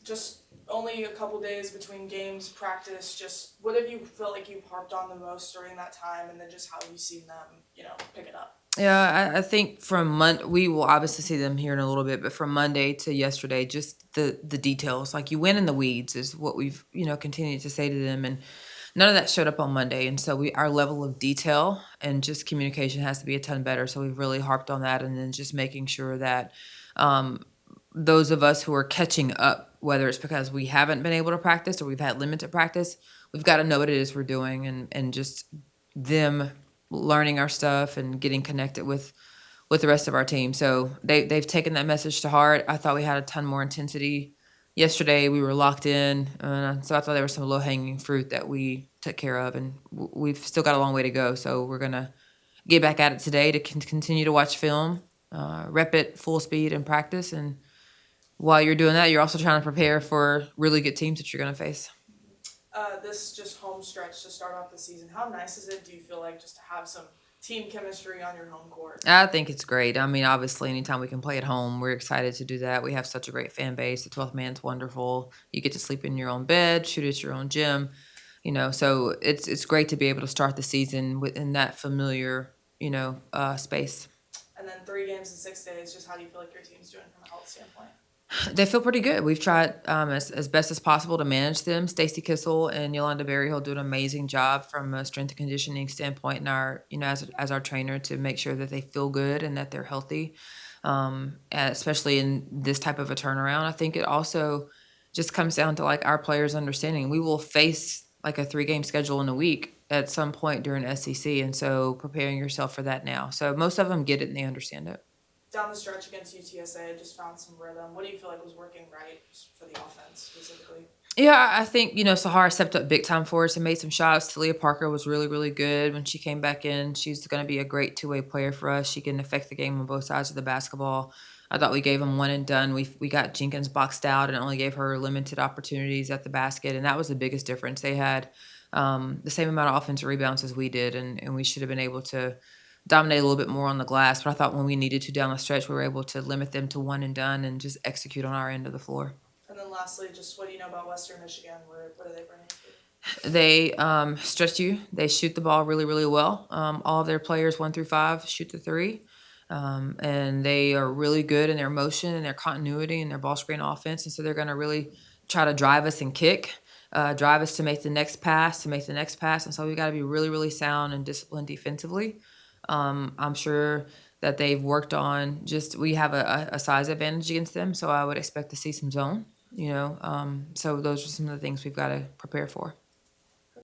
just only a couple days between games, practice, just what have you felt like you've harped on the most during that time, and then just how you've seen them, pick it up? Yeah, I think from we will obviously see them here in a little bit, but from Monday to yesterday, just the details, like you win in the weeds, is what we've continued to say to them, and none of that showed up on Monday, and so our level of detail and just communication has to be a ton better. So we've really harped on that, and then just making sure that um, those of us who are catching up, whether it's because we haven't been able to practice or we've had limited practice, we've got to know what it is we're doing, and just them learning our stuff and getting connected with the rest of our team. So they've taken that message to heart. I thought we had a ton more intensity yesterday. We were locked in, so I thought there was some low hanging fruit that we took care of, and we've still got a long way to go. So we're gonna get back at it today to continue to watch film, rep it full speed and practice. And while you're doing that, you're also trying to prepare for really good teams that you're gonna face. This just home stretch to start off the season, how nice is it? Do you feel like just to have some team chemistry on your home court? I think it's great. I mean, obviously, anytime we can play at home, we're excited to do that. We have such a great fan base. The 12th man's wonderful. You get to sleep in your own bed, shoot at your own gym, So it's great to be able to start the season within that familiar, space. And then 3 games in 6 days. Just how do you feel like your team's doing from a health standpoint? They feel pretty good. We've tried as best as possible to manage them. Stacy Kissel and Yolanda Berryhill do an amazing job from a strength and conditioning standpoint, and as our trainer, to make sure that they feel good and that they're healthy, and especially in this type of a turnaround. I think it also just comes down to like our players understanding we will face like a 3 game schedule in a week at some point during SEC, and so preparing yourself for that now. So most of them get it and they understand it. Down the stretch against UTSA, just found some rhythm. What do you feel like was working right just for the offense specifically? Yeah, I think, Sahara stepped up big time for us and made some shots. Talia Parker was really, really good when she came back in. She's going to be a great two-way player for us. She can affect the game on both sides of the basketball. I thought we gave them one and done. We got Jenkins boxed out and only gave her limited opportunities at the basket, and that was the biggest difference. They had the same amount of offensive rebounds as we did, and we should have been able to dominate a little bit more on the glass. But I thought when we needed to down the stretch, we were able to limit them to one and done and just execute on our end of the floor. And then lastly, just what do you know about Western Michigan? What do they bring to you? They stretch you. They shoot the ball really, really well. All of their players, 1 through 5, shoot the three. And they are really good in their motion and their continuity and their ball screen offense. And so they're going to really try to drive us and kick, drive us to make the next pass, to make the next pass. And so we've got to be really, really sound and disciplined defensively. I'm sure that they've worked on we have a size advantage against them. So I would expect to see some zone, So those are some of the things we've got to prepare for.